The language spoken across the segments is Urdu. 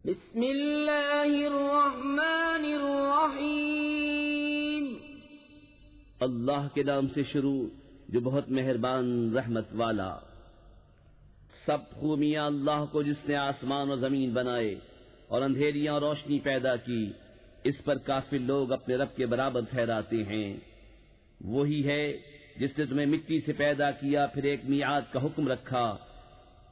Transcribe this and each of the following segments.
بسم اللہ الرحمن الرحیم۔ اللہ کے نام سے شروع جو بہت مہربان رحمت والا۔ سب خوبیاں اللہ کو جس نے آسمان و زمین بنائے اور اندھیریاں اور روشنی پیدا کی، اس پر کافر لوگ اپنے رب کے برابر ٹھہراتے ہیں۔ وہی ہے جس نے تمہیں مٹی سے پیدا کیا، پھر ایک میعاد کا حکم رکھا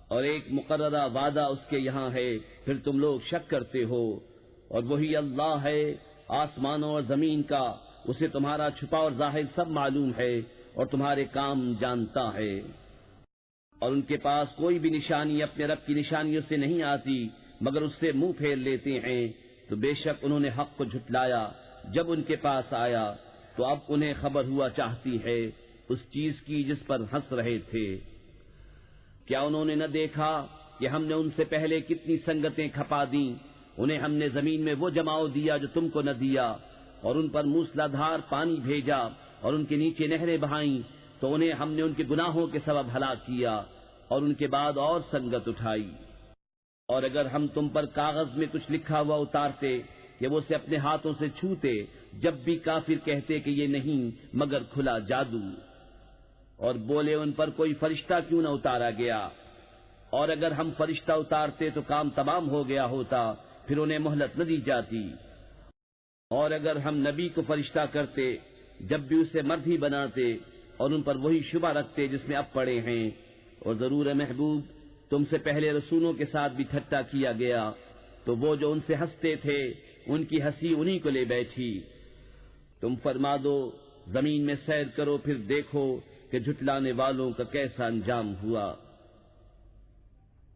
اور ایک مقررہ وعدہ اس کے یہاں ہے، پھر تم لوگ شک کرتے ہو۔ اور وہی اللہ ہے آسمانوں اور زمین کا، اسے تمہارا چھپا اور ظاہر سب معلوم ہے اور تمہارے کام جانتا ہے۔ اور ان کے پاس کوئی بھی نشانی اپنے رب کی نشانیوں سے نہیں آتی مگر اس سے منہ پھیر لیتے ہیں، تو بے شک انہوں نے حق کو جھٹلایا جب ان کے پاس آیا، تو اب انہیں خبر ہوا چاہتی ہے اس چیز کی جس پر ہنس رہے تھے۔ کیا انہوں نے نہ دیکھا کہ ہم نے ان سے پہلے کتنی سنگتیں کھپا دیں، انہیں ہم نے زمین میں وہ جماؤ دیا جو تم کو نہ دیا، اور ان پر موسلا دھار پانی بھیجا اور ان کے نیچے نہریں بہائیں، تو انہیں ہم نے ان کے گناہوں کے سبب ہلاک کیا اور ان کے بعد اور سنگت اٹھائی۔ اور اگر ہم تم پر کاغذ میں کچھ لکھا ہوا اتارتے کہ وہ اسے اپنے ہاتھوں سے چھوتے، جب بھی کافر کہتے کہ یہ نہیں مگر کھلا جادو، اور بولے ان پر کوئی فرشتہ کیوں نہ اتارا گیا، اور اگر ہم فرشتہ اتارتے تو کام تمام ہو گیا ہوتا، پھر انہیں مہلت نہ دی جاتی۔ اور اگر ہم نبی کو فرشتہ کرتے جب بھی اسے مرد ہی بناتے، اور ان پر وہی شبہ رکھتے جس میں اب پڑے ہیں، اور ضرور ہے محبوب تم سے پہلے رسولوں کے ساتھ بھی ٹھٹا کیا گیا، تو وہ جو ان سے ہنستے تھے ان کی ہنسی انہی کو لے بیٹھی۔ تم فرما دو زمین میں سیر کرو، پھر دیکھو کہ جھٹلانے والوں کا کیسا انجام ہوا۔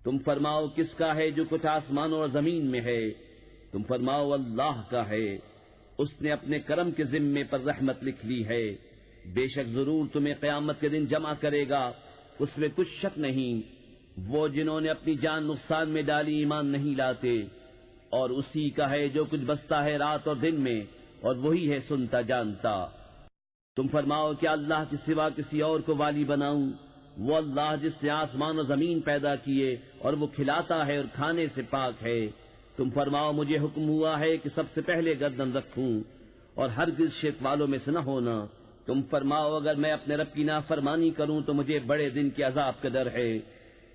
تم فرماؤ کس کا ہے جو کچھ آسمانوں اور زمین میں ہے؟ تم فرماؤ اللہ کا ہے، اس نے اپنے کرم کے ذمے پر رحمت لکھ لی ہے، بے شک ضرور تمہیں قیامت کے دن جمع کرے گا، اس میں کچھ شک نہیں۔ وہ جنہوں نے اپنی جان نقصان میں ڈالی ایمان نہیں لاتے، اور اسی کا ہے جو کچھ بستا ہے رات اور دن میں، اور وہی ہے سنتا جانتا۔ تم فرماؤ کیا اللہ کے سوا کسی اور کو والی بناؤں؟ وہ اللہ جس نے آسمان و زمین پیدا کیے اور وہ کھلاتا ہے اور کھانے سے پاک ہے۔ تم فرماؤ مجھے حکم ہوا ہے کہ سب سے پہلے گردن رکھوں اور ہرگز شرک والوں میں سے نہ ہونا۔ تم فرماؤ اگر میں اپنے رب کی نافرمانی کروں تو مجھے بڑے دن کے عذاب کا ڈر ہے،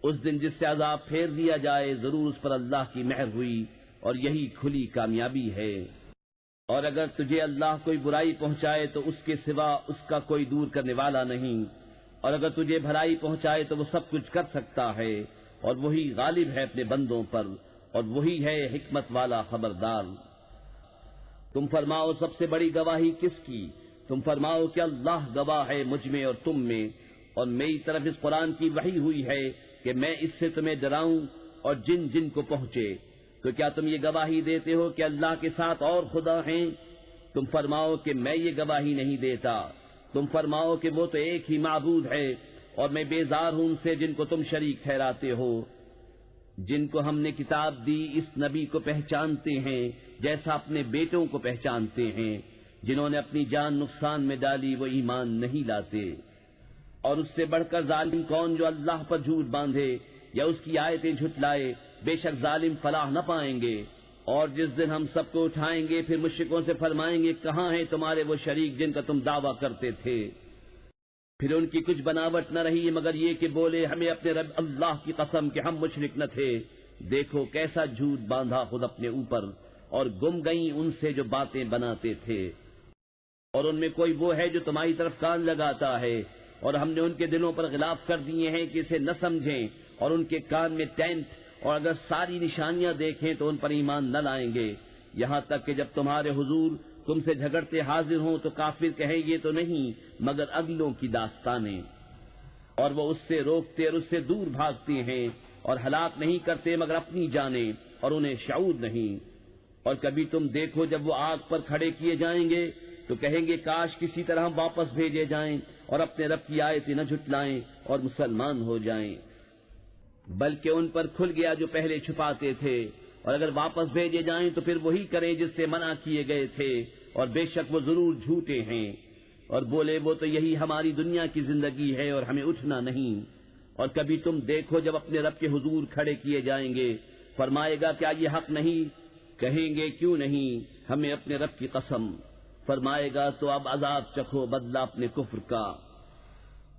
اس دن جس سے عذاب پھیر دیا جائے، ضرور اس پر اللہ کی مہر ہوئی اور یہی کھلی کامیابی ہے۔ اور اگر تجھے اللہ کوئی برائی پہنچائے تو اس کے سوا اس کا کوئی دور کرنے والا نہیں، اور اگر تجھے بھلائی پہنچائے تو وہ سب کچھ کر سکتا ہے، اور وہی غالب ہے اپنے بندوں پر، اور وہی ہے حکمت والا خبردار۔ تم فرماؤ سب سے بڑی گواہی کس کی؟ تم فرماؤ کہ اللہ گواہ ہے مجھ میں اور تم میں، اور میری طرف اس قرآن کی وحی ہوئی ہے کہ میں اس سے تمہیں ڈراؤں اور جن جن کو پہنچے۔ تو کیا تم یہ گواہی دیتے ہو کہ اللہ کے ساتھ اور خدا ہیں؟ تم فرماؤ کہ میں یہ گواہی نہیں دیتا۔ تم فرماؤ کہ وہ تو ایک ہی معبود ہے، اور میں بیزار ہوں ان سے جن کو تم شریک ٹھہراتے ہو۔ جن کو ہم نے کتاب دی اس نبی کو پہچانتے ہیں جیسا اپنے بیٹوں کو پہچانتے ہیں، جنہوں نے اپنی جان نقصان میں ڈالی وہ ایمان نہیں لاتے۔ اور اس سے بڑھ کر ظالم کون جو اللہ پر جھوٹ باندھے یا اس کی آیتیں جھٹلائے، بے شک ظالم فلاح نہ پائیں گے۔ اور جس دن ہم سب کو اٹھائیں گے پھر مشرکوں سے فرمائیں گے کہاں ہیں تمہارے وہ شریک جن کا تم دعویٰ کرتے تھے؟ پھر ان کی کچھ بناوٹ نہ رہی مگر یہ کہ بولے ہمیں اپنے رب اللہ کی قسم کہ ہم مشرک نہ تھے۔ دیکھو کیسا جھوٹ باندھا خود اپنے اوپر، اور گم گئیں ان سے جو باتیں بناتے تھے۔ اور ان میں کوئی وہ ہے جو تمہاری طرف کان لگاتا ہے، اور ہم نے ان کے دلوں پر غلاف کر دیے ہیں کہ اسے نہ سمجھیں، اور ان کے کان میں ٹینٹ، اور اگر ساری نشانیاں دیکھیں تو ان پر ایمان نہ لائیں گے، یہاں تک کہ جب تمہارے حضور تم سے جھگڑتے حاضر ہوں تو کافر کہیں یہ تو نہیں مگر اگلوں کی داستانیں، اور وہ اس سے روکتے اور اس سے دور بھاگتے ہیں، اور ہلاک نہیں کرتے مگر اپنی جانیں، اور انہیں شعور نہیں۔ اور کبھی تم دیکھو جب وہ آگ پر کھڑے کیے جائیں گے تو کہیں گے کاش کسی طرح ہم واپس بھیجے جائیں اور اپنے رب کی آیتیں نہ جھٹلائیں اور مسلمان ہو جائیں۔ بلکہ ان پر کھل گیا جو پہلے چھپاتے تھے، اور اگر واپس بھیجے جائیں تو پھر وہی کریں جس سے منع کیے گئے تھے، اور بے شک وہ ضرور جھوٹے ہیں۔ اور بولے وہ تو یہی ہماری دنیا کی زندگی ہے اور ہمیں اٹھنا نہیں۔ اور کبھی تم دیکھو جب اپنے رب کے حضور کھڑے کیے جائیں گے فرمائے گا کیا یہ حق نہیں؟ کہیں گے کیوں نہیں، ہمیں اپنے رب کی قسم۔ فرمائے گا تو اب عذاب چکھو بدلہ اپنے کفر کا۔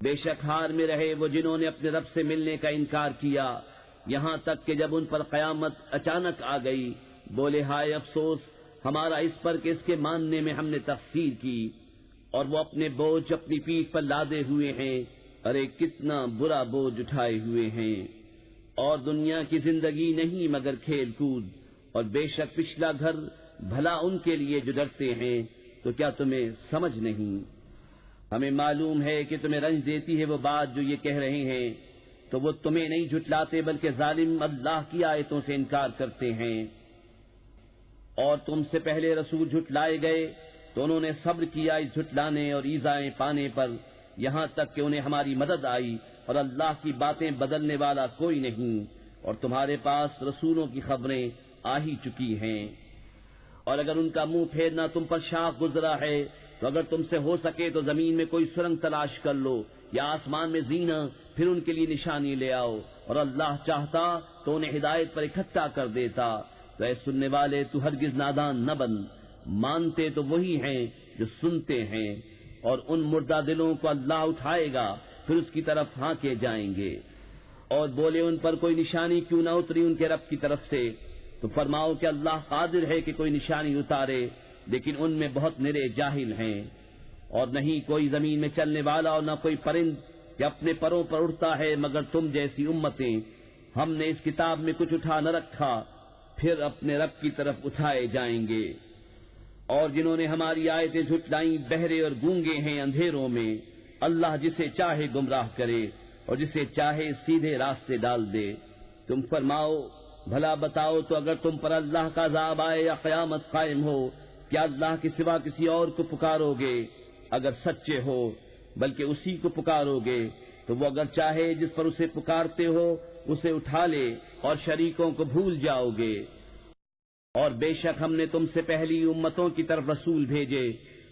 بے شک ہار میں رہے وہ جنہوں نے اپنے رب سے ملنے کا انکار کیا، یہاں تک کہ جب ان پر قیامت اچانک آ گئی بولے ہائے افسوس ہمارا اس پر کہ اس کے ماننے میں ہم نے تقصیر کی، اور وہ اپنے بوجھ اپنی پیٹھ پر لادے ہوئے ہیں، ارے کتنا برا بوجھ اٹھائے ہوئے ہیں۔ اور دنیا کی زندگی نہیں مگر کھیل کود، اور بے شک پچھلا گھر بھلا ان کے لیے جو ڈرتے ہیں، تو کیا تمہیں سمجھ نہیں؟ ہمیں معلوم ہے کہ تمہیں رنج دیتی ہے وہ بات جو یہ کہہ رہے ہیں، تو وہ تمہیں نہیں جھٹلاتے بلکہ ظالم اللہ کی آیتوں سے انکار کرتے ہیں۔ اور تم سے پہلے رسول جھٹلائے گئے تو انہوں نے صبر کیا اس جھٹلانے اور ایذائیں پانے پر، یہاں تک کہ انہیں ہماری مدد آئی، اور اللہ کی باتیں بدلنے والا کوئی نہیں، اور تمہارے پاس رسولوں کی خبریں آ ہی چکی ہیں۔ اور اگر ان کا منہ پھیرنا تم پر شاق گزرا ہے تو اگر تم سے ہو سکے تو زمین میں کوئی سرنگ تلاش کر لو یا آسمان میں زینہ، پھر ان کے لیے نشانی لے آؤ، اور اللہ چاہتا تو انہیں ہدایت پر اکٹھا کر دیتا۔ تو اے سننے والے تو ہرگز نادان نہ بن، مانتے تو وہی ہیں جو سنتے ہیں، اور ان مردہ دلوں کو اللہ اٹھائے گا پھر اس کی طرف ہانکے جائیں گے۔ اور بولے ان پر کوئی نشانی کیوں نہ اتری ان کے رب کی طرف سے؟ تو فرماؤ کہ اللہ قادر ہے کہ کوئی نشانی اتارے، لیکن ان میں بہت نرے جاہل ہیں۔ اور نہیں کوئی زمین میں چلنے والا اور نہ کوئی پرند کہ اپنے پروں پر اڑتا ہے مگر تم جیسی امتیں، ہم نے اس کتاب میں کچھ اٹھا نہ رکھا، پھر اپنے رب کی طرف اٹھائے جائیں گے۔ اور جنہوں نے ہماری آیتیں جھٹلائیں بہرے اور گونگے ہیں اندھیروں میں، اللہ جسے چاہے گمراہ کرے اور جسے چاہے سیدھے راستے ڈال دے۔ تم فرماؤ بھلا بتاؤ تو اگر تم پر اللہ کا عذاب آئے یا قیامت قائم ہو، کیا اللہ کے سوا کسی اور کو پکارو گے؟ اگر سچے ہو بلکہ اسی کو پکارو گے تو وہ اگر چاہے جس پر اسے پکارتے ہو اسے اٹھا لے اور شریکوں کو بھول جاؤ گے۔ اور بے شک ہم نے تم سے پہلی امتوں کی طرف رسول بھیجے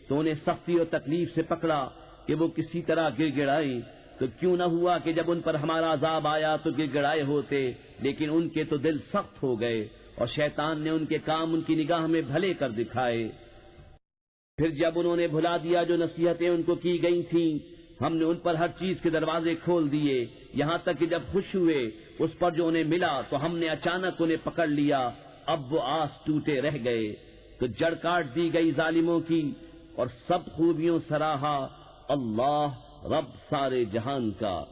تو انہیں سختی اور تکلیف سے پکڑا کہ وہ کسی طرح گر گڑائیں، تو کیوں نہ ہوا کہ جب ان پر ہمارا عذاب آیا تو گر گڑائے ہوتے، لیکن ان کے تو دل سخت ہو گئے، اور شیطان نے ان کے کام ان کی نگاہ میں بھلے کر دکھائے۔ پھر جب انہوں نے بھلا دیا جو نصیحتیں ان کو کی گئی تھیں، ہم نے ان پر ہر چیز کے دروازے کھول دیے، یہاں تک کہ جب خوش ہوئے اس پر جو انہیں ملا تو ہم نے اچانک انہیں پکڑ لیا، اب وہ آس ٹوٹے رہ گئے، تو جڑ کاٹ دی گئی ظالموں کی، اور سب خوبیوں سراہا اللہ رب سارے جہان کا۔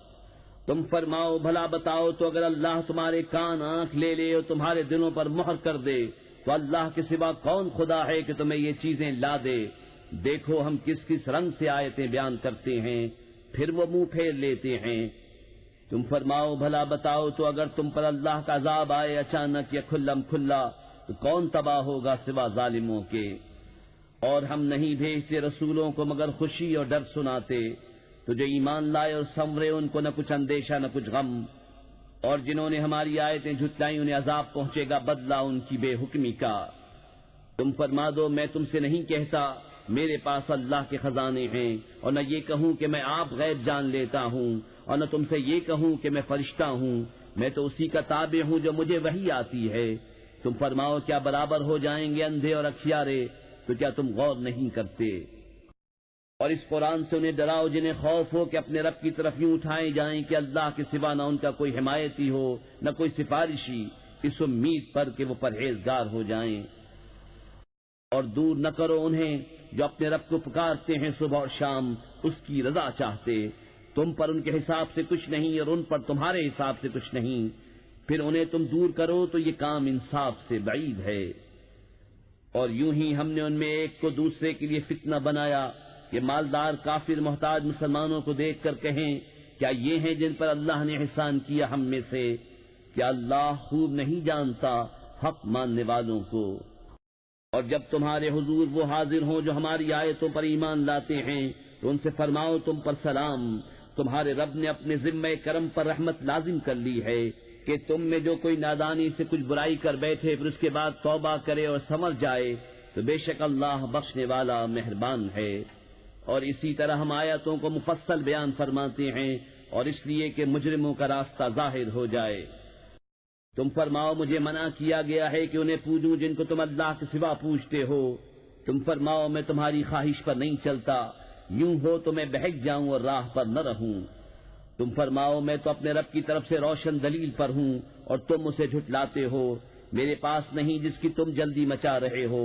تم فرماؤ بھلا بتاؤ تو اگر اللہ تمہارے کان آنکھ لے لے اور تمہارے دلوں پر مہر کر دے تو اللہ کے سوا کون خدا ہے کہ تمہیں یہ چیزیں لا دے؟ دیکھو ہم کس کس رنگ سے آیتیں بیان کرتے ہیں، پھر وہ منہ پھیر لیتے ہیں۔ تم فرماؤ بھلا بتاؤ تو اگر تم پر اللہ کا عذاب آئے اچانک یا کھلم کھلا تو کون تباہ ہوگا سوا ظالموں کے؟ اور ہم نہیں بھیجتے رسولوں کو مگر خوشی اور ڈر سناتے، تو جو ایمان لائے اور سنورے ان کو نہ کچھ اندیشہ نہ کچھ غم، اور جنہوں نے ہماری آیتیں جھٹلائیں انہیں عذاب پہنچے گا بدلہ ان کی بے حکمی کا۔ تم فرما دو میں تم سے نہیں کہتا میرے پاس اللہ کے خزانے ہیں، اور نہ یہ کہوں کہ میں آپ غیب جان لیتا ہوں، اور نہ تم سے یہ کہوں کہ میں فرشتہ ہوں، میں تو اسی کا تابع ہوں جو مجھے وحی آتی ہے۔ تم فرماؤ کیا برابر ہو جائیں گے اندھے اور اکھیارے؟ تو کیا تم غور نہیں کرتے؟ اور اس قرآن سے انہیں ڈراؤ جنہیں خوف ہو کہ اپنے رب کی طرف یوں اٹھائے جائیں کہ اللہ کے سوا نہ ان کا کوئی حمایتی ہو نہ کوئی سفارشی، اس امید پر کہ وہ پرہیزگار ہو جائیں۔ اور دور نہ کرو انہیں جو اپنے رب کو پکارتے ہیں صبح اور شام اس کی رضا چاہتے، تم پر ان کے حساب سے کچھ نہیں اور ان پر تمہارے حساب سے کچھ نہیں، پھر انہیں تم دور کرو تو یہ کام انصاف سے بعید ہے۔ اور یوں ہی ہم نے ان میں ایک کو دوسرے کے لیے فتنہ بنایا، یہ مالدار کافر محتاج مسلمانوں کو دیکھ کر کہیں کیا یہ ہیں جن پر اللہ نے احسان کیا ہم میں سے؟ کیا اللہ خوب نہیں جانتا حق ماننے والوں کو؟ اور جب تمہارے حضور وہ حاضر ہوں جو ہماری آیتوں پر ایمان لاتے ہیں تو ان سے فرماؤ تم پر سلام، تمہارے رب نے اپنے ذمہ کرم پر رحمت لازم کر لی ہے کہ تم میں جو کوئی نادانی سے کچھ برائی کر بیٹھے پھر اس کے بعد توبہ کرے اور سمجھ جائے تو بے شک اللہ بخشنے والا مہربان ہے۔ اور اسی طرح ہم آیتوں کو مفصل بیان فرماتے ہیں، اور اس لیے کہ مجرموں کا راستہ ظاہر ہو جائے۔ تم فرماؤ مجھے منع کیا گیا ہے کہ انہیں پوجوں جن کو تم اللہ کے سوا پوجتے ہو. تم فرماؤ میں تمہاری خواہش پر نہیں چلتا، یوں ہو تو میں بہک جاؤں اور راہ پر نہ رہوں. تم فرماؤ میں تو اپنے رب کی طرف سے روشن دلیل پر ہوں اور تم اسے جھٹلاتے ہو. میرے پاس نہیں جس کی تم جلدی مچا رہے ہو.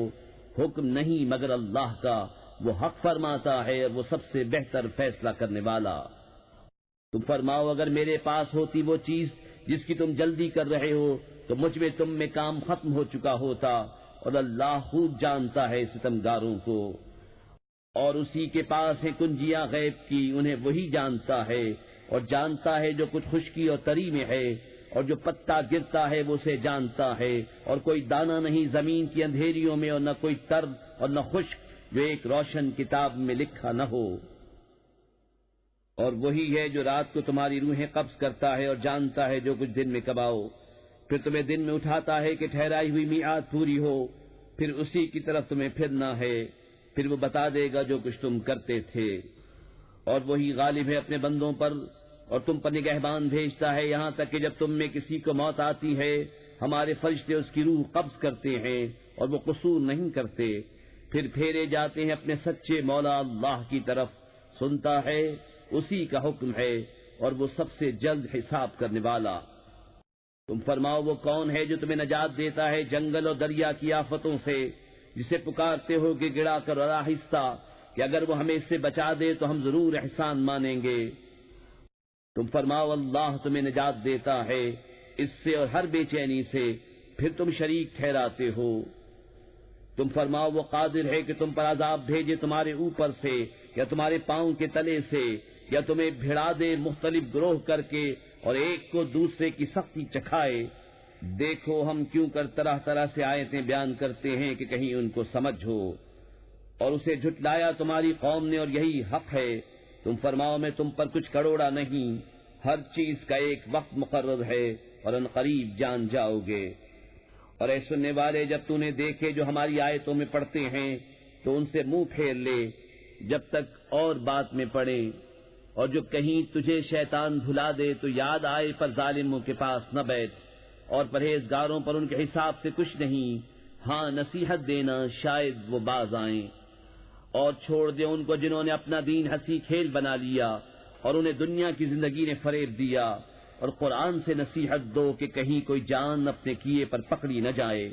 حکم نہیں مگر اللہ کا، وہ حق فرماتا ہے اور وہ سب سے بہتر فیصلہ کرنے والا. تم فرماؤ اگر میرے پاس ہوتی وہ چیز جس کی تم جلدی کر رہے ہو تو مجھ میں تم میں کام ختم ہو چکا ہوتا، اور اللہ خوب جانتا ہے ستمگاروں کو. اور اسی کے پاس ہے کنجیاں غیب کی، انہیں وہی جانتا ہے، اور جانتا ہے جو کچھ خشکی اور تری میں ہے، اور جو پتا گرتا ہے وہ اسے جانتا ہے. اور کوئی دانہ نہیں زمین کی اندھیریوں میں، اور نہ کوئی تر اور نہ خشک جو ایک روشن کتاب میں لکھا نہ ہو. اور وہی ہے جو رات کو تمہاری روحیں قبض کرتا ہے اور جانتا ہے جو کچھ دن میں کماؤ. پھر تمہیں دن میں اٹھاتا ہے کہ ٹھہرائی ہوئی میعاد پوری ہو، پھر اسی کی طرف تمہیں پھرنا ہے. پھر وہ بتا دے گا جو کچھ تم کرتے تھے. اور وہی غالب ہے اپنے بندوں پر، اور تم پر نگہبان بھیجتا ہے، یہاں تک کہ جب تم میں کسی کو موت آتی ہے ہمارے فرشتے اس کی روح قبض کرتے ہیں اور وہ قصور نہیں کرتے. پھر پھیرے جاتے ہیں اپنے سچے مولا اللہ کی طرف. سنتا ہے، اسی کا حکم ہے، اور وہ سب سے جلد حساب کرنے والا. تم فرماؤ وہ کون ہے جو تمہیں نجات دیتا ہے جنگل اور دریا کی آفتوں سے، جسے پکارتے ہو کہ گڑا کر اور آہستہ کہ اگر وہ ہمیں اس سے بچا دے تو ہم ضرور احسان مانیں گے. تم فرماؤ اللہ تمہیں نجات دیتا ہے اس سے اور ہر بے چینی سے، پھر تم شریک ٹھہراتے ہو. تم فرماؤ وہ قادر ہے کہ تم پر عذاب بھیجے تمہارے اوپر سے یا تمہارے پاؤں کے تلے سے، یا تمہیں بھڑا دے مختلف گروہ کر کے اور ایک کو دوسرے کی سختی چکھائے. دیکھو ہم کیوں کر طرح طرح سے آیتیں بیان کرتے ہیں کہ کہیں ان کو سمجھ ہو. اور اسے جھٹلایا تمہاری قوم نے اور یہی حق ہے. تم فرماؤ میں تم پر کچھ کروڑا نہیں، ہر چیز کا ایک وقت مقرر ہے اور ان قریب جان جاؤ گے. اور اے سننے والے جب تو نے دیکھے جو ہماری آیتوں میں پڑھتے ہیں تو ان سے منہ پھیر لے جب تک اور بات میں پڑے. اور جو کہیں تجھے شیطان بھلا دے تو یاد آئے پر ظالموں کے پاس نہ بیٹھ، اور پرہیزگاروں پر ان کے حساب سے کچھ نہیں. ہاں نصیحت دینا شاید وہ باز آئیں. اور چھوڑ دے ان کو جنہوں نے اپنا دین ہنسی کھیل بنا لیا اور انہیں دنیا کی زندگی نے فریب دیا. اور قرآن سے نصیحت دو کہ کہیں کوئی جان اپنے کیے پر پکڑی نہ جائے.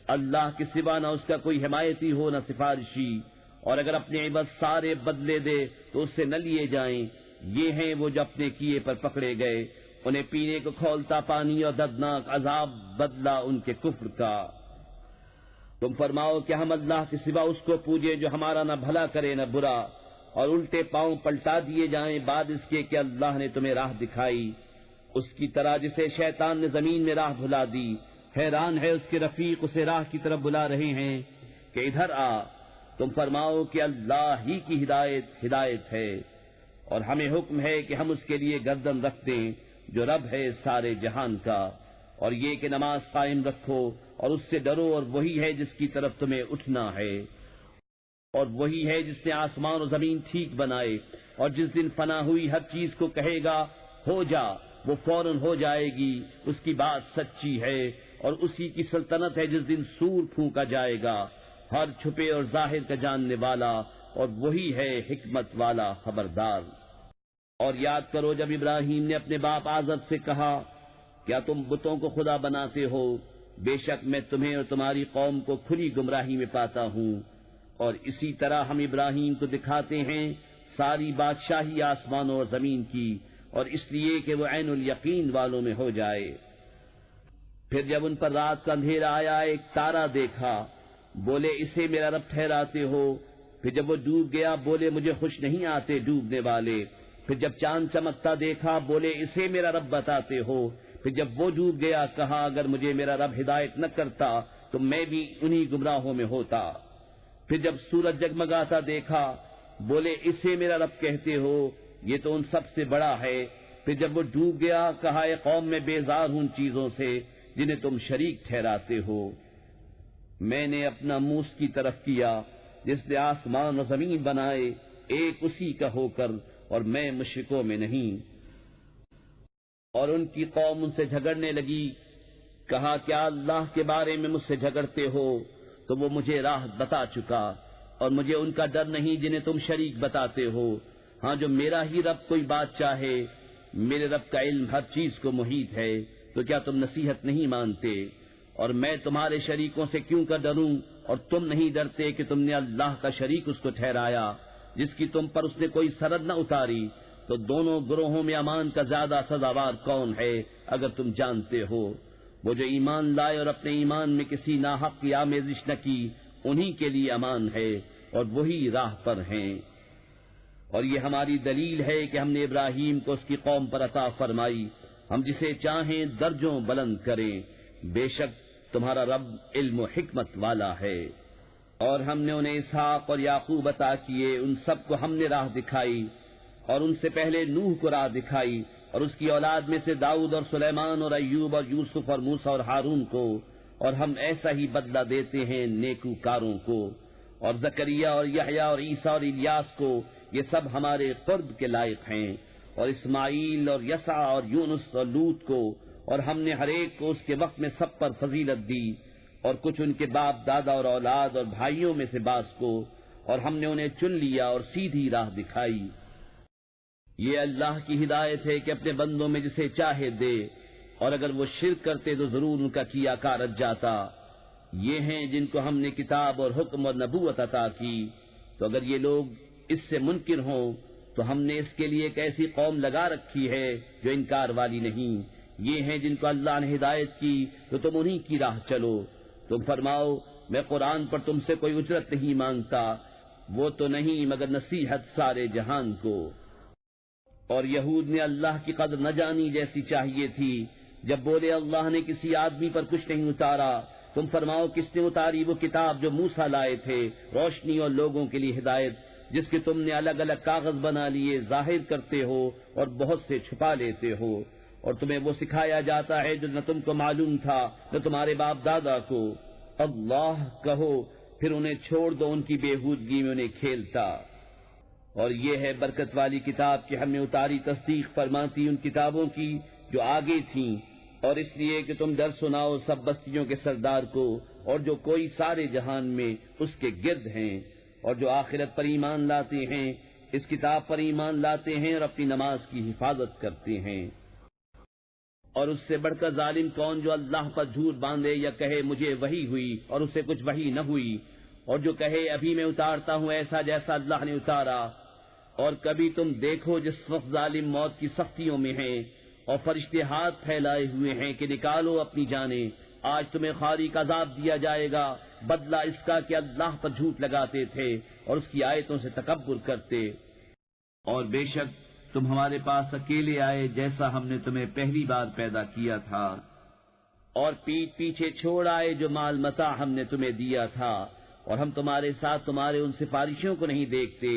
اللہ کے سوا نہ اس کا کوئی حمایتی ہو نہ سفارشی، اور اگر اپنے عوض سارے بدلے دے تو اس سے نہ لیے جائیں. یہ ہیں وہ جو اپنے کیے پر پکڑے گئے، انہیں پینے کو کھولتا پانی اور دردناک عذاب بدلہ ان کے کفر کا. تم فرماؤ کہ ہم اللہ کے سوا اس کو پوجیں جو ہمارا نہ بھلا کرے نہ برا، اور الٹے پاؤں پلٹا دیے جائیں بعد اس کے کہ اللہ نے تمہیں راہ دکھائی، اس کی طرح جسے شیطان نے زمین میں راہ بھلا دی. حیران ہے اس کے رفیق اسے راہ کی طرف بلا رہے ہیں کہ ادھر آ. تم فرماؤ کہ اللہ ہی کی ہدایت ہے، اور ہمیں حکم ہے کہ ہم اس کے لیے گردن رکھ دیں جو رب ہے سارے جہان کا. اور یہ کہ نماز قائم رکھو اور اس سے ڈرو، اور وہی ہے جس کی طرف تمہیں اٹھنا ہے. اور وہی ہے جس نے آسمان و زمین ٹھیک بنائے، اور جس دن فنا ہوئی ہر چیز کو کہے گا ہو جا، وہ فوراً ہو جائے گی. اس کی بات سچی ہے، اور اسی کی سلطنت ہے جس دن سور پھونکا جائے گا. ہر چھپے اور ظاہر کا جاننے والا، اور وہی ہے حکمت والا خبردار. اور یاد کرو جب ابراہیم نے اپنے باپ آزر سے کہا کیا تم بتوں کو خدا بناتے ہو؟ بے شک میں تمہیں اور تمہاری قوم کو کھلی گمراہی میں پاتا ہوں. اور اسی طرح ہم ابراہیم کو دکھاتے ہیں ساری بادشاہی آسمانوں اور زمین کی، اور اس لیے کہ وہ عین الیقین والوں میں ہو جائے. پھر جب ان پر رات کا اندھیرا آیا ایک تارا دیکھا، بولے اسے میرا رب ٹھہراتے ہو. پھر جب وہ ڈوب گیا بولے مجھے خوش نہیں آتے ڈوبنے والے. پھر جب چاند چمکتا دیکھا بولے اسے میرا رب بتاتے ہو. پھر جب وہ ڈوب گیا کہا اگر مجھے میرا رب ہدایت نہ کرتا تو میں بھی انہی گمراہوں میں ہوتا. پھر جب سورج جگمگاتا دیکھا بولے اسے میرا رب کہتے ہو، یہ تو ان سب سے بڑا ہے. پھر جب وہ ڈوب گیا کہا اے قوم میں بیزار ہوں ان چیزوں سے جنہیں تم شریک ٹھہراتے ہو. میں نے اپنا منہ اس کی طرف کیا جس نے آسمان و زمین بنائے ایک اسی کا ہو کر، اور میں مشرکوں میں نہیں. اور ان کی قوم ان سے جھگڑنے لگی کہا کیا اللہ کے بارے میں مجھ سے جھگڑتے ہو؟ تو وہ مجھے راہ بتا چکا، اور مجھے ان کا ڈر نہیں جنہیں تم شریک بتاتے ہو۔ ہاں جو میرا ہی رب کوئی بات چاہے، میرے رب کا علم ہر چیز کو محیط ہے، تو کیا تم نصیحت نہیں مانتے؟ اور میں تمہارے شریکوں سے کیوں کر ڈروں، اور تم نہیں ڈرتے کہ تم نے اللہ کا شریک اس کو ٹھہرایا جس کی تم پر اس نے کوئی سرحد نہ اتاری؟ تو دونوں گروہوں میں امان کا زیادہ سزاوار کون ہے اگر تم جانتے ہو؟ وہ جو ایمان لائے اور اپنے ایمان میں کسی ناحق کی آمیزش نہ کی، انہی کے لیے امان ہے اور وہی راہ پر ہیں۔ اور یہ ہماری دلیل ہے کہ ہم نے ابراہیم کو اس کی قوم پر عطا فرمائی، ہم جسے چاہیں درجوں بلند کریں، بے شک تمہارا رب علم و حکمت والا ہے۔ اور ہم نے انہیں اسحاق اور یعقوب عطا کیے، ان سب کو ہم نے راہ دکھائی، اور ان سے پہلے نوح کو راہ دکھائی، اور اس کی اولاد میں سے داؤد اور سلیمان اور ایوب اور یوسف اور موسیٰ اور ہارون کو، اور ہم ایسا ہی بدلہ دیتے ہیں نیکوکاروں کو۔ اور زکریا اور یحییٰ اور عیسیٰ اور الیاس کو، یہ سب ہمارے قرب کے لائق ہیں، اور اسماعیل اور یسع اور یونس اور لوط کو، اور ہم نے ہر ایک کو اس کے وقت میں سب پر فضیلت دی، اور کچھ ان کے باپ دادا اور اولاد اور بھائیوں میں سے بعض کو، اور ہم نے انہیں چن لیا اور سیدھی راہ دکھائی۔ یہ اللہ کی ہدایت ہے کہ اپنے بندوں میں جسے چاہے دے، اور اگر وہ شرک کرتے تو ضرور ان کا کیا کارت جاتا۔ یہ ہیں جن کو ہم نے کتاب اور حکم اور نبوت عطا کی، تو اگر یہ لوگ اس سے منکر ہوں تو ہم نے اس کے لیے ایک ایسی قوم لگا رکھی ہے جو انکار والی نہیں۔ یہ ہیں جن کو اللہ نے ہدایت کی تو تم انہی کی راہ چلو۔ تم فرماؤ میں قرآن پر تم سے کوئی اجرت نہیں مانگتا، وہ تو نہیں مگر نصیحت سارے جہان کو۔ اور یہود نے اللہ کی قدر نہ جانی جیسی چاہیے تھی، جب بولے اللہ نے کسی آدمی پر کچھ نہیں اتارا۔ تم فرماؤ کس نے اتاری وہ کتاب جو موسیٰ لائے تھے، روشنی اور لوگوں کے لیے ہدایت، جس کے تم نے الگ الگ کاغذ بنا لیے، ظاہر کرتے ہو اور بہت سے چھپا لیتے ہو، اور تمہیں وہ سکھایا جاتا ہے جو نہ تم کو معلوم تھا نہ تمہارے باپ دادا کو۔ اللہ کہو پھر انہیں چھوڑ دو ان کی بےہودگی میں انہیں کھیلتا۔ اور یہ ہے برکت والی کتاب کہ ہم نے اتاری تصدیق فرماتی ان کتابوں کی جو آگے تھیں، اور اس لیے کہ تم ڈر سناؤ سب بستیوں کے سردار کو، اور جو کوئی سارے جہان میں اس کے گرد ہیں، اور جو آخرت پر ایمان لاتے ہیں، اس کتاب پر ایمان لاتے ہیں اور اپنی نماز کی حفاظت کرتے ہیں۔ اور اس سے بڑھ کر ظالم کون جو اللہ پر جھوٹ باندھے یا کہے مجھے وحی ہوئی اور اسے کچھ وحی نہ ہوئی، اور جو کہے ابھی میں اتارتا ہوں ایسا جیسا اللہ نے اتارا۔ اور کبھی تم دیکھو جس وقت ظالم موت کی سختیوں میں ہیں اور فرشتے ہاتھ پھیلائے ہوئے ہیں کہ نکالو اپنی جانیں، آج تمہیں خاری کا عذاب دیا جائے گا، بدلہ اس کا کہ اللہ پر جھوٹ لگاتے تھے اور اس کی آیتوں سے تکبر کرتے۔ اور بے شک تم ہمارے پاس اکیلے آئے جیسا ہم نے تمہیں پہلی بار پیدا کیا تھا، اور پیٹ پیچھے چھوڑ آئے جو مال متاع ہم نے تمہیں دیا تھا، اور ہم تمہارے ساتھ تمہارے ان سفارشوں کو نہیں دیکھتے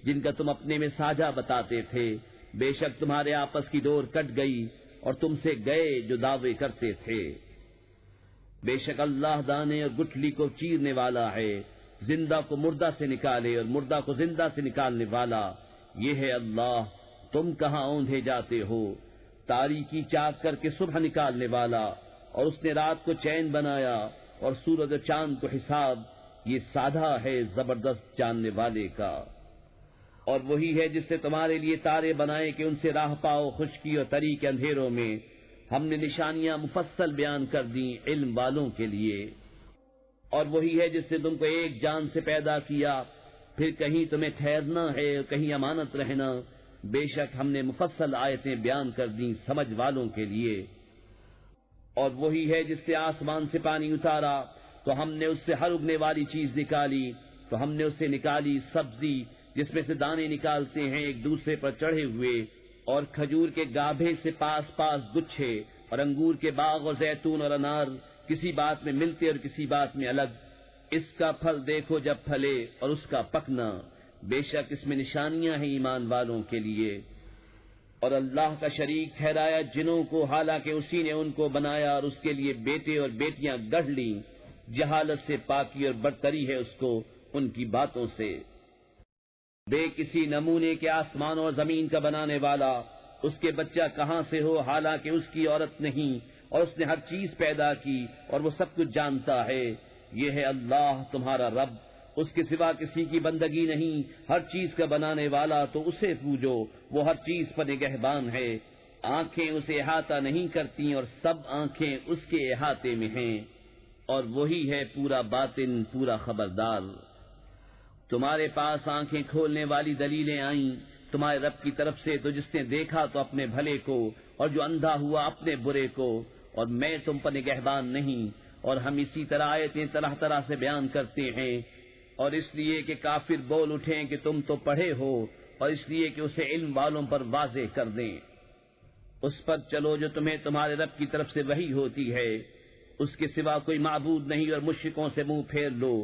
جن کا تم اپنے میں ساجھا بتاتے تھے۔ بے شک تمہارے آپس کی ڈور کٹ گئی اور تم سے گئے جو دعوے کرتے تھے۔ بے شک اللہ دانے اور گٹھلی کو چیرنے والا ہے، زندہ کو مردہ سے نکالے اور مردہ کو زندہ سے نکالنے والا، یہ ہے اللہ۔ تم کہاں اوندھے جاتے ہو؟ تاریکی چاک کر کے صبح نکالنے والا، اور اس نے رات کو چین بنایا اور سورج اور چاند کو حساب، یہ سادہ ہے زبردست جاننے والے کا۔ اور وہی ہے جس نے تمہارے لیے تارے بنائے کہ ان سے راہ پاؤ خشکی اور تری کے اندھیروں میں، ہم نے نشانیاں مفصل بیان کر دیں علم والوں کے لیے۔ اور وہی ہے جس نے تم کو ایک جان سے پیدا کیا، پھر کہیں تمہیں ٹھہرنا ہے اور کہیں امانت رہنا، بے شک ہم نے مفصل آیتیں بیان کر دیں سمجھ والوں کے لیے۔ اور وہی ہے جس نے آسمان سے پانی اتارا تو ہم نے اس سے ہر اگنے والی چیز نکالی، تو ہم نے اس سے نکالی سبزی جس میں سے دانے نکالتے ہیں ایک دوسرے پر چڑھے ہوئے، اور کھجور کے گابھے سے پاس پاس گچھے، اور انگور کے باغ اور زیتون اور انار، کسی بات میں ملتے اور کسی بات میں الگ۔ اس کا پھل دیکھو جب پھلے اور اس کا پکنا، بے شک اس میں نشانیاں ہیں ایمان والوں کے لیے۔ اور اللہ کا شریک ٹھہرایا جنوں کو، حالانکہ اسی نے ان کو بنایا اور اس کے لیے بیٹے اور بیٹیاں گڑھ لیں، جہالت سے پاکی اور برتری ہے اس کو ان کی باتوں سے۔ بے کسی نمونے کے آسمان اور زمین کا بنانے والا، اس کے بچہ کہاں سے ہو حالانکہ اس کی عورت نہیں، اور اس نے ہر چیز پیدا کی اور وہ سب کچھ جانتا ہے۔ یہ ہے اللہ تمہارا رب، اس کے سوا کسی کی بندگی نہیں، ہر چیز کا بنانے والا، تو اسے پوجو، وہ ہر چیز پر نگہبان ہے۔ آنکھیں اسے احاطہ نہیں کرتی اور سب آنکھیں اس کے احاطے میں ہیں، اور وہی ہے پورا باطن، پورا خبردار۔ تمہارے پاس آنکھیں کھولنے والی دلیلیں آئیں تمہارے رب کی طرف سے، تو جس نے دیکھا تو اپنے بھلے کو، اور جو اندھا ہوا اپنے برے کو، اور میں تم پر نگہبان نہیں۔ اور ہم اسی طرح آیتیں طرح طرح سے بیان کرتے ہیں، اور اس لیے کہ کافر بول اٹھیں کہ تم تو پڑھے ہو، اور اس لیے کہ اسے علم والوں پر واضح کر دیں۔ اس پر چلو جو تمہیں تمہارے رب کی طرف سے وحی ہوتی ہے، اس کے سوا کوئی معبود نہیں، اور مشرکوں سے منہ پھیر لو،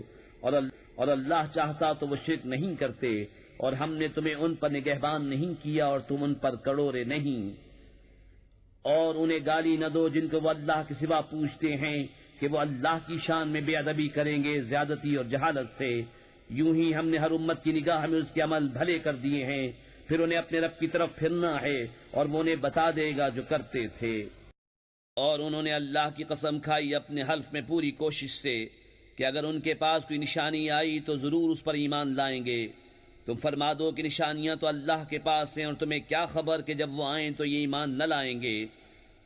اور اللہ چاہتا تو وہ شرک نہیں کرتے، اور ہم نے تمہیں ان پر نگہبان نہیں کیا اور تم ان پر کڑورے نہیں۔ اور انہیں گالی نہ دو جن کو وہ اللہ کے سوا پوچھتے ہیں کہ وہ اللہ کی شان میں بے ادبی کریں گے زیادتی اور جہالت سے۔ یوں ہی ہم نے ہر امت کی نگاہ میں اس کے عمل بھلے کر دیے ہیں، پھر انہیں اپنے رب کی طرف پھرنا ہے اور وہ انہیں بتا دے گا جو کرتے تھے۔ اور انہوں نے اللہ کی قسم کھائی اپنے حلف میں پوری کوشش سے کہ اگر ان کے پاس کوئی نشانی آئی تو ضرور اس پر ایمان لائیں گے۔ تم فرما دو کہ نشانیاں تو اللہ کے پاس ہیں، اور تمہیں کیا خبر کہ جب وہ آئیں تو یہ ایمان نہ لائیں گے۔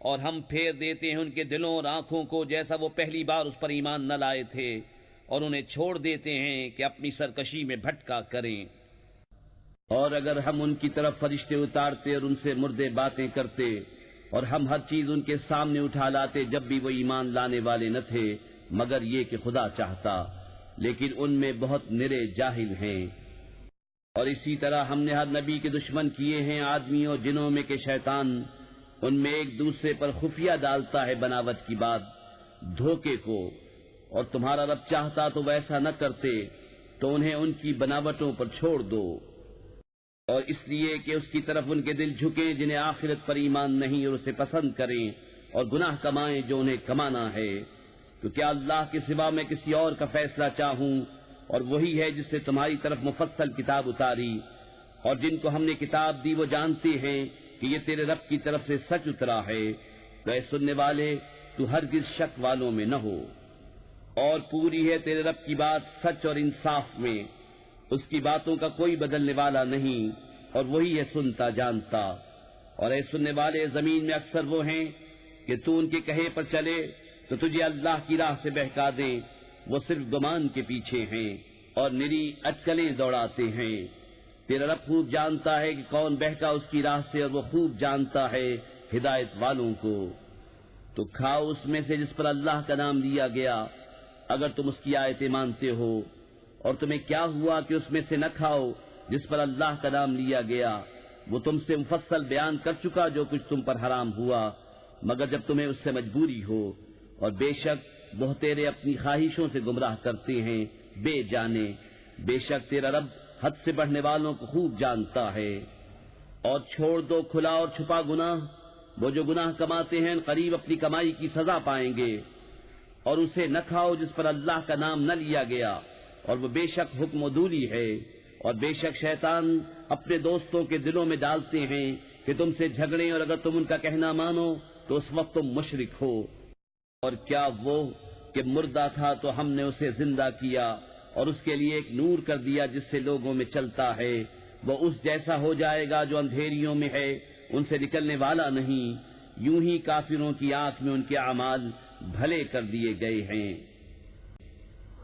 اور ہم پھیر دیتے ہیں ان کے دلوں اور آنکھوں کو جیسا وہ پہلی بار اس پر ایمان نہ لائے تھے، اور انہیں چھوڑ دیتے ہیں کہ اپنی سرکشی میں بھٹکا کریں۔ اور اگر ہم ان کی طرف فرشتے اتارتے اور ان سے مردے باتیں کرتے، اور ہم ہر چیز ان کے سامنے اٹھا لاتے جب بھی وہ ایمان لانے والے نہ تھے، مگر یہ کہ خدا چاہتا، لیکن ان میں بہت نرے جاہل ہیں۔ اور اسی طرح ہم نے ہر نبی کے دشمن کیے ہیں آدمیوں اور جنوں میں کہ شیطان ان میں ایک دوسرے پر خفیہ ڈالتا ہے بناوٹ کی بات، دھوکے کو، اور تمہارا رب چاہتا تو ویسا نہ کرتے، تو انہیں ان کی بناوٹوں پر چھوڑ دو۔ اور اس لیے کہ اس کی طرف ان کے دل جھکیں جنہیں آخرت پر ایمان نہیں، اور اسے پسند کریں اور گناہ کمائیں جو انہیں کمانا ہے۔ تو کیا اللہ کے سوا میں کسی اور کا فیصلہ چاہوں؟ اور وہی ہے جس نے تمہاری طرف مفصل کتاب اتاری، اور جن کو ہم نے کتاب دی وہ جانتے ہیں کہ یہ تیرے رب کی طرف سے سچ اترا ہے۔ تو اے سننے والے، تو ہرگز شک والوں میں نہ ہو، اور پوری ہے تیرے رب کی بات سچ اور انصاف میں، اس کی باتوں کا کوئی بدلنے والا نہیں، اور وہی ہے سنتا جانتا۔ اور اے سننے والے، زمین میں اکثر وہ ہیں کہ تو ان کے کہے پر چلے تو تجھے اللہ کی راہ سے بہکا دیں، وہ صرف گمان کے پیچھے ہیں اور نری اٹکلیں دوڑاتے ہیں۔ تیرا رب خوب جانتا ہے کہ کون بہکا اس کی راہ سے، اور وہ خوب جانتا ہے ہدایت والوں کو۔ تو کھاؤ اس میں سے جس پر اللہ کا نام لیا گیا، اگر تم اس کی آیتیں مانتے ہو، اور تمہیں کیا ہوا کہ اس میں سے نہ کھاؤ جس پر اللہ کا نام لیا گیا؟ وہ تم سے مفصل بیان کر چکا جو کچھ تم پر حرام ہوا، مگر جب تمہیں اس سے مجبوری ہو، اور بے شک بہتیرے اپنی خواہشوں سے گمراہ کرتے ہیں بے جانے۔ بے شک تیرا رب حد سے بڑھنے والوں کو خوب جانتا ہے۔ اور چھوڑ دو کھلا اور چھپا گناہ، وہ جو گناہ کماتے ہیں قریب اپنی کمائی کی سزا پائیں گے۔ اور اسے نہ کھاؤ جس پر اللہ کا نام نہ لیا گیا، اور وہ بے شک حکم عدولی ہے۔ اور بے شک شیطان اپنے دوستوں کے دلوں میں ڈالتے ہیں کہ تم سے جھگڑیں، اور اگر تم ان کا کہنا مانو تو اس وقت تم مشرک ہو۔ اور کیا وہ کہ مردہ تھا تو ہم نے اسے زندہ کیا، اور اس کے لیے ایک نور کر دیا جس سے لوگوں میں چلتا ہے، وہ اس جیسا ہو جائے گا جو اندھیریوں میں ہے، ان سے نکلنے والا نہیں۔ یوں ہی کافروں کی آنکھ میں ان کے اعمال بھلے کر دیے گئے ہیں۔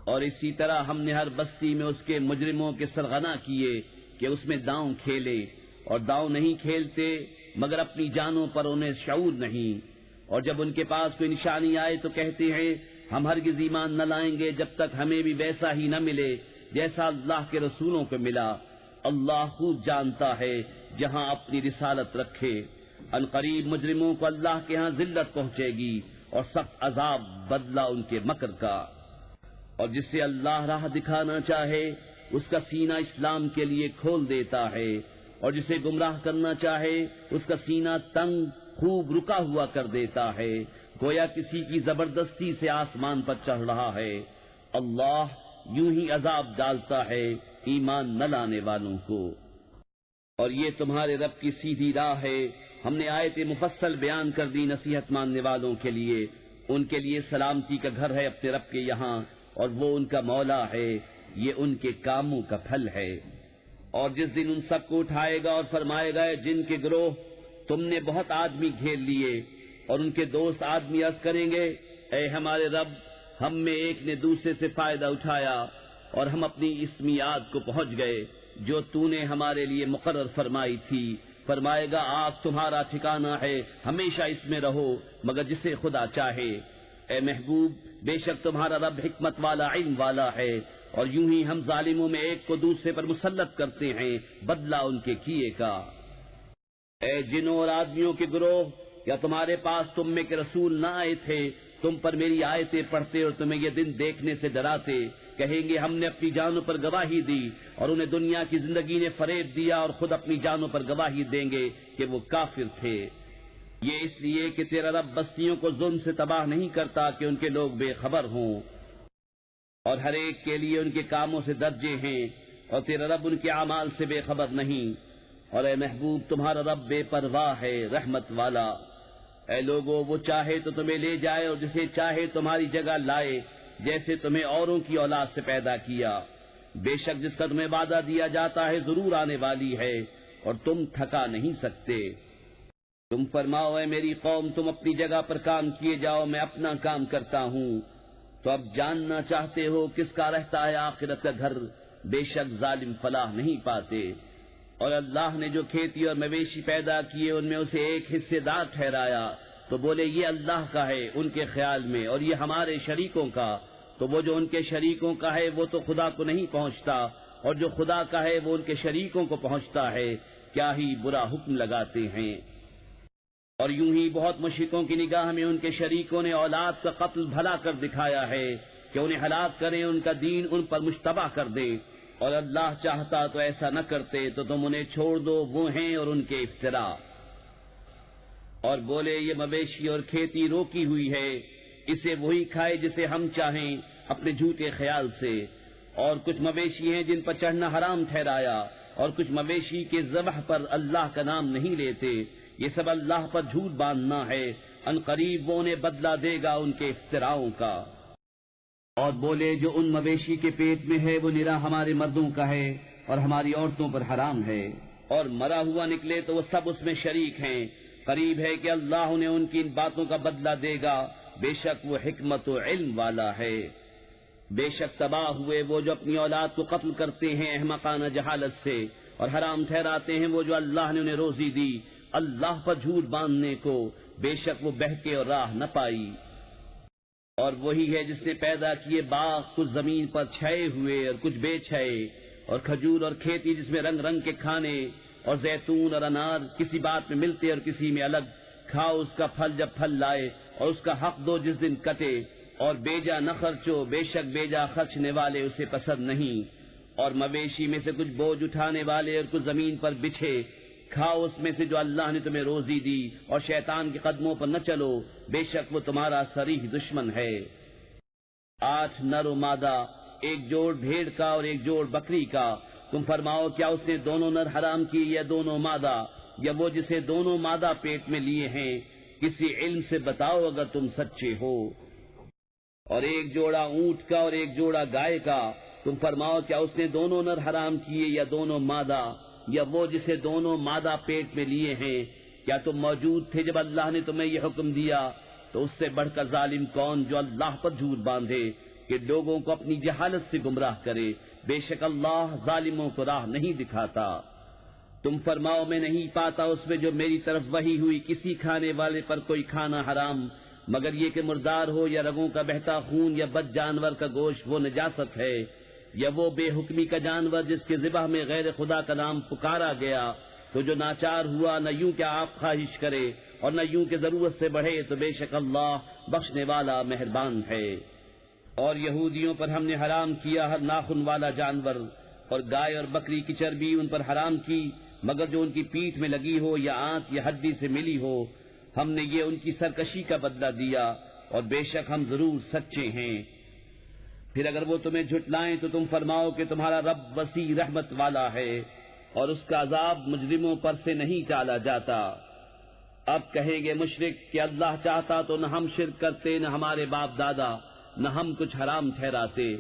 اور اسی طرح ہم نے ہر بستی میں اس کے مجرموں کے سرغنہ کیے کہ اس میں داؤں کھیلے، اور داؤں نہیں کھیلتے مگر اپنی جانوں پر انہیں شعور نہیں۔ اور جب ان کے پاس کوئی نشانی آئے تو کہتے ہیں ہم ہرگز ایمان نہ لائیں گے جب تک ہمیں بھی ویسا ہی نہ ملے جیسا اللہ کے رسولوں کو ملا۔ اللہ خوب جانتا ہے جہاں اپنی رسالت رکھے۔ عنقریب مجرموں کو اللہ کے ہاں ذلت پہنچے گی اور سخت عذاب بدلہ ان کے مکر کا۔ اور جسے اللہ راہ دکھانا چاہے اس کا سینہ اسلام کے لیے کھول دیتا ہے، اور جسے گمراہ کرنا چاہے اس کا سینہ تنگ خوب رکا ہوا کر دیتا ہے، گویا کسی کی زبردستی سے آسمان پر چڑھ رہا ہے۔ اللہ یوں ہی عذاب ڈالتا ہے ایمان نہ لانے والوں کو۔ اور یہ تمہارے رب کی سیدھی راہ ہے، ہم نے آیت مفصل بیان کر دی نصیحت ماننے والوں کے لیے. ان کے لیے سلامتی کا گھر ہے اپنے رب کے یہاں، اور وہ ان کا مولا ہے. یہ ان کے کاموں کا پھل ہے. اور جس دن ان سب کو اٹھائے گا اور فرمائے گا جن کے گروہ تم نے بہت آدمی گھیر لیے، اور ان کے دوست آدمی عرض کریں گے اے ہمارے رب، ہم میں ایک نے دوسرے سے فائدہ اٹھایا اور ہم اپنی اس میعاد کو پہنچ گئے جو تو نے ہمارے لیے مقرر فرمائی تھی. فرمائے گا آگ تمہارا ٹھکانہ ہے، ہمیشہ اس میں رہو مگر جسے خدا چاہے. اے محبوب، بے شک تمہارا رب حکمت والا علم والا ہے. اور یوں ہی ہم ظالموں میں ایک کو دوسرے پر مسلط کرتے ہیں بدلہ ان کے کیے کا. اے جنوں اور آدمیوں کے گروہ، کیا تمہارے پاس تم میں کے رسول نہ آئے تھے؟ تم پر میری آیتیں پڑھتے اور تمہیں یہ دن دیکھنے سے ڈراتے. کہیں گے ہم نے اپنی جانوں پر گواہی دی، اور انہیں دنیا کی زندگی نے فریب دیا اور خود اپنی جانوں پر گواہی دیں گے کہ وہ کافر تھے. یہ اس لیے کہ تیرا رب بستیوں کو ظلم سے تباہ نہیں کرتا کہ ان کے لوگ بے خبر ہوں، اور ہر ایک کے لیے ان کے کاموں سے درجے ہیں، اور تیرا رب ان کے اعمال سے بے خبر نہیں. اور اے محبوب، تمہارا رب بے پرواہ ہے، رحمت والا. اے لوگو، وہ چاہے تو تمہیں لے جائے اور جسے چاہے تمہاری جگہ لائے، جیسے تمہیں اوروں کی اولاد سے پیدا کیا. بے شک جس کا تمہیں وعدہ دیا جاتا ہے ضرور آنے والی ہے، اور تم تھکا نہیں سکتے. تم فرماؤ اے میری قوم، تم اپنی جگہ پر کام کیے جاؤ، میں اپنا کام کرتا ہوں. تو اب جاننا چاہتے ہو کس کا رہتا ہے آخرت کا گھر؟ بے شک ظالم فلاح نہیں پاتے. اور اللہ نے جو کھیتی اور مویشی پیدا کیے ان میں اسے ایک حصے دار ٹھہرایا، تو بولے یہ اللہ کا ہے ان کے خیال میں، اور یہ ہمارے شریکوں کا. تو وہ جو ان کے شریکوں کا ہے وہ تو خدا کو نہیں پہنچتا، اور جو خدا کا ہے وہ ان کے شریکوں کو پہنچتا ہے. کیا ہی برا حکم لگاتے ہیں. اور یوں ہی بہت مشرکوں کی نگاہ میں ان کے شریکوں نے اولاد کا قتل بھلا کر دکھایا ہے کہ انہیں ہلاک کریں، ان کا دین ان پر مشتبہ کر دیں. اور اللہ چاہتا تو ایسا نہ کرتے، تو تم انہیں چھوڑ دو، وہ ہیں اور ان کے افتراء. اور بولے یہ مویشی اور کھیتی روکی ہوئی ہے، اسے وہی کھائے جسے ہم چاہیں اپنے جھوٹے خیال سے. اور کچھ مویشی ہیں جن پر چڑھنا حرام ٹھہرایا، اور کچھ مویشی کے ذبح پر اللہ کا نام نہیں لیتے. یہ سب اللہ پر جھوٹ باندھنا ہے. ان قریب وہ انہیں بدلہ دے گا ان کے افتراؤں کا. اور بولے جو ان مویشی کے پیٹ میں ہے وہ نرا ہمارے مردوں کا ہے اور ہماری عورتوں پر حرام ہے، اور مرا ہوا نکلے تو وہ سب اس میں شریک ہیں. قریب ہے کہ اللہ انہیں ان کی ان باتوں کا بدلہ دے گا. بے شک وہ حکمت و علم والا ہے. بے شک تباہ ہوئے وہ جو اپنی اولاد کو قتل کرتے ہیں احمقانہ جہالت سے، اور حرام ٹھہراتے ہیں وہ جو اللہ نے انہیں روزی دی اللہ پر جھوٹ باندھنے کو. بے شک وہ بہکے اور راہ نہ پائی. اور وہی ہے جس نے پیدا کیے باغ کچھ زمین پر چھائے ہوئے اور کچھ بے چھائے، اور کھجور اور کھیتی جس میں رنگ رنگ کے کھانے، اور زیتون اور انار کسی بات میں ملتے اور کسی میں الگ. کھاؤ اس کا پھل جب پھل لائے، اور اس کا حق دو جس دن کٹے. اور بیجا نہ خرچو، بے شک بیجا خرچنے والے اسے پسند نہیں. اور مویشی میں سے کچھ بوجھ اٹھانے والے اور کچھ زمین پر بچھے. کھاؤ اس میں سے جو اللہ نے تمہیں روزی دی، اور شیطان کے قدموں پر نہ چلو، بے شک وہ تمہارا صریح دشمن ہے. 8 نر و مادہ، ایک جوڑ بھیڑ کا اور ایک جوڑ بکری کا. تم فرماؤ کیا اس نے دونوں نر حرام کی یا دونوں مادہ، یا وہ جسے دونوں مادہ پیٹ میں لیے ہیں؟ کسی علم سے بتاؤ اگر تم سچے ہو. اور ایک جوڑا اونٹ کا اور ایک جوڑا گائے کا. تم فرماؤ کیا اس نے دونوں نر حرام کیے یا دونوں مادہ، یا وہ جسے دونوں مادہ پیٹ میں لیے ہیں؟ کیا تم موجود تھے جب اللہ نے تمہیں یہ حکم دیا؟ تو اس سے بڑھ کر ظالم کون جو اللہ پر جھوٹ باندھے کہ لوگوں کو اپنی جہالت سے گمراہ کرے. بے شک اللہ ظالموں کو راہ نہیں دکھاتا. تم فرماؤ میں نہیں پاتا اس میں جو میری طرف وحی ہوئی کسی کھانے والے پر کوئی کھانا حرام، مگر یہ کہ مردار ہو یا رگوں کا بہتا خون یا بد جانور کا گوشت وہ نجاست ہے، یا وہ بے حکمی کا جانور جس کے ذبح میں غیر خدا کا نام پکارا گیا. تو جو ناچار ہوا نہ یوں کہ آپ خواہش کرے اور نہ یوں کہ ضرورت سے بڑھے، تو بے شک اللہ بخشنے والا مہربان ہے. اور یہودیوں پر ہم نے حرام کیا ہر ناخن والا جانور، اور گائے اور بکری کی چربی ان پر حرام کی مگر جو ان کی پیٹھ میں لگی ہو یا آنت یا ہڈی سے ملی ہو. ہم نے یہ ان کی سرکشی کا بدلہ دیا، اور بے شک ہم ضرور سچے ہیں. پھر اگر وہ تمہیں جھٹلائیں تو تم فرماؤ کہ تمہارا رب وسیع رحمت والا ہے، اور اس کا عذاب مجرموں پر سے نہیں ٹالا جاتا. اب کہیں گے مشرک کہ اللہ چاہتا تو نہ ہم شرک کرتے، نہ ہمارے باپ دادا، نہ ہم کچھ حرام ٹھہراتے۔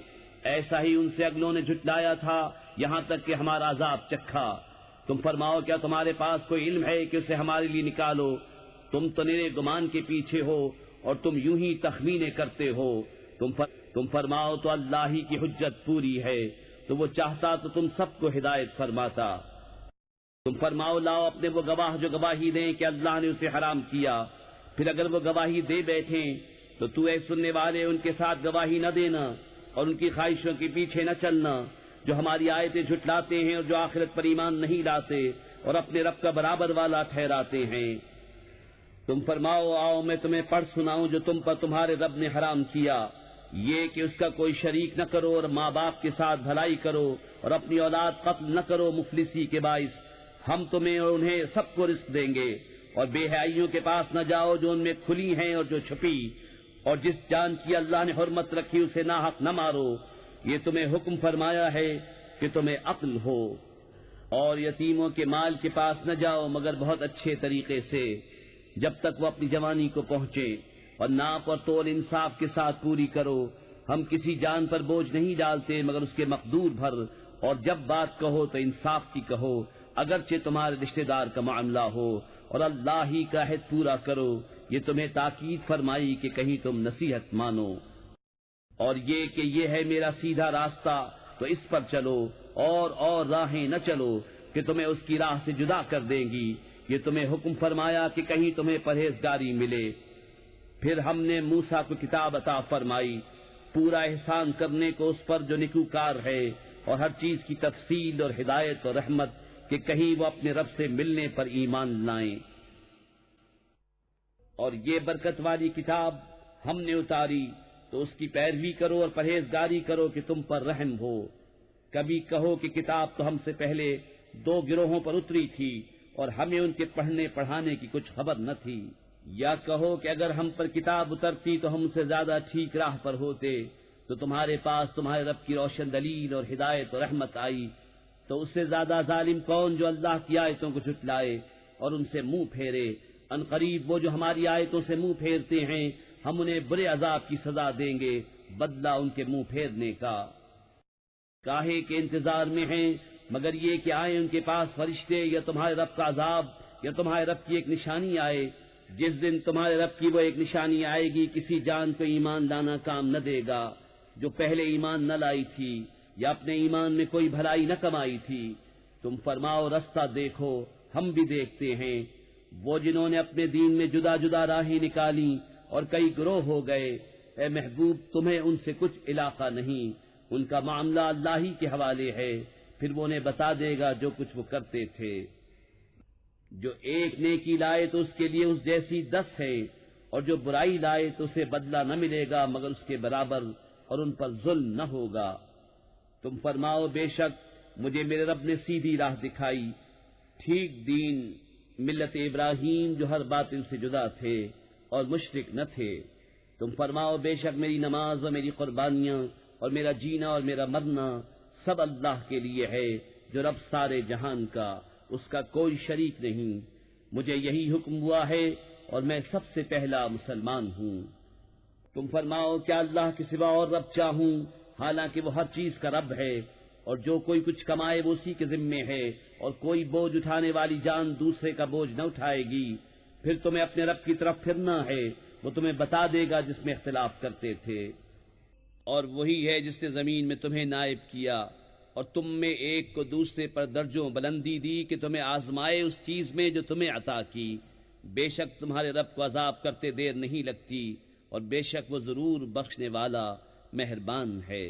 ایسا ہی ان سے اگلوں نے جھٹلایا تھا، یہاں تک کہ ہمارا عذاب چکھا۔ تم فرماؤ کیا تمہارے پاس کوئی علم ہے کہ اسے ہمارے لیے نکالو؟ تم تو نرے گمان کے پیچھے ہو اور تم یوں ہی تخمینے کرتے ہو۔ تم فرماؤ تو اللہ ہی کی حجت پوری ہے، تو وہ چاہتا تو تم سب کو ہدایت فرماتا۔ تم فرماؤ لاؤ اپنے وہ گواہ جو گواہی دیں کہ اللہ نے اسے حرام کیا، پھر اگر وہ گواہی دے بیٹھیں تو تو اے سننے والے ان کے ساتھ گواہی نہ دینا اور ان کی خواہشوں کے پیچھے نہ چلنا، جو ہماری آیتیں جھٹلاتے ہیں اور جو آخرت پر ایمان نہیں لاتے اور اپنے رب کا برابر والا ٹھہراتے ہیں۔ تم فرماؤ آؤ میں تمہیں پڑھ سناؤں جو تم پر تمہارے رب نے حرام کیا، یہ کہ اس کا کوئی شریک نہ کرو اور ماں باپ کے ساتھ بھلائی کرو اور اپنی اولاد قتل نہ کرو مفلسی کے باعث، ہم تمہیں اور انہیں سب کو رزق دیں گے۔ اور بے حیائیوں کے پاس نہ جاؤ جو ان میں کھلی ہیں اور جو چھپی، اور جس جان کی اللہ نے حرمت رکھی اسے ناحق نہ مارو، یہ تمہیں حکم فرمایا ہے کہ تمہیں عقل ہو۔ اور یتیموں کے مال کے پاس نہ جاؤ مگر بہت اچھے طریقے سے، جب تک وہ اپنی جوانی کو پہنچے، اور ناپ اور تول انصاف کے ساتھ پوری کرو۔ ہم کسی جان پر بوجھ نہیں ڈالتے مگر اس کے مقدور بھر، اور جب بات کہو تو انصاف کی کہو، اگرچہ تمہارے رشتہ دار کا معاملہ ہو، اور اللہ ہی کا عہد پورا کرو۔ یہ تمہیں تاکید فرمائی کہ کہیں تم نصیحت مانو۔ اور یہ کہ یہ ہے میرا سیدھا راستہ تو اس پر چلو، اور راہیں نہ چلو کہ تمہیں اس کی راہ سے جدا کر دیں گی۔ یہ تمہیں حکم فرمایا کہ کہیں تمہیں پرہیزگاری ملے۔ پھر ہم نے موسیٰ کو کتاب عطا فرمائی، پورا احسان کرنے کو اس پر جو نیکوکار ہے، اور ہر چیز کی تفصیل اور ہدایت اور رحمت کہ کہیں وہ اپنے رب سے ملنے پر ایمان لائیں۔ اور یہ برکت والی کتاب ہم نے اتاری تو اس کی پیروی کرو اور پرہیزگاری کرو کہ تم پر رحم ہو۔ کبھی کہو کہ کتاب تو ہم سے پہلے 2 گروہوں پر اتری تھی اور ہمیں ان کے پڑھنے پڑھانے کی کچھ خبر نہ تھی، یا کہو کہ اگر ہم پر کتاب اترتی تو ہم سے زیادہ ٹھیک راہ پر ہوتے، تو تمہارے پاس تمہارے رب کی روشن دلیل اور ہدایت اور رحمت آئی، تو اس سے زیادہ ظالم کون جو اللہ کی آیتوں کو جھٹلائے اور ان سے منہ پھیرے۔ ان قریب وہ جو ہماری آیتوں سے منہ پھیرتے ہیں ہم انہیں برے عذاب کی سزا دیں گے، بدلہ ان کے منہ پھیرنے کا۔ کاہے کے انتظار میں ہیں مگر یہ کہ آئے ان کے پاس فرشتے، یا تمہارے رب کا عذاب، یا تمہارے رب کی ایک نشانی آئے۔ جس دن تمہارے رب کی وہ ایک نشانی آئے گی کسی جان کو ایمان لانا کام نہ دے گا جو پہلے ایمان نہ لائی تھی یا اپنے ایمان میں کوئی بھلائی نہ کمائی تھی۔ تم فرماؤ رستہ دیکھو ہم بھی دیکھتے ہیں۔ وہ جنہوں نے اپنے دین میں جدا جدا راہیں نکالی اور کئی گروہ ہو گئے، اے محبوب تمہیں ان سے کچھ علاقہ نہیں، ان کا معاملہ اللہ ہی کے حوالے ہے، پھر وہ انہیں بتا دے گا جو کچھ وہ کرتے تھے۔ جو ایک نیکی لائے تو اس کے لیے اس جیسی 10 ہے، اور جو برائی لائے تو اسے بدلہ نہ ملے گا مگر اس کے برابر، اور ان پر ظلم نہ ہوگا۔ تم فرماؤ بے شک مجھے میرے رب نے سیدھی راہ دکھائی، ٹھیک دین، ملت ابراہیم جو ہر باطل سے جدا تھے اور مشرک نہ تھے۔ تم فرماؤ بے شک میری نماز اور میری قربانیاں اور میرا جینا اور میرا مرنا سب اللہ کے لیے ہے جو رب سارے جہان کا، اس کا کوئی شریک نہیں۔ مجھے یہی حکم ہوا ہے اور میں سب سے پہلا مسلمان ہوں۔ تم فرماؤ کیا اللہ کے سوا اور رب چاہوں، حالانکہ وہ ہر چیز کا رب ہے، اور جو کوئی کچھ کمائے وہ اسی کے ذمے ہے، اور کوئی بوجھ اٹھانے والی جان دوسرے کا بوجھ نہ اٹھائے گی۔ پھر تمہیں اپنے رب کی طرف پھرنا ہے، وہ تمہیں بتا دے گا جس میں اختلاف کرتے تھے۔ اور وہی ہے جس نے زمین میں تمہیں نائب کیا اور تم میں ایک کو دوسرے پر درجوں بلندی دی کہ تمہیں آزمائے اس چیز میں جو تمہیں عطا کی۔ بے شک تمہارے رب کو عذاب کرتے دیر نہیں لگتی، اور بے شک وہ ضرور بخشنے والا مہربان ہے۔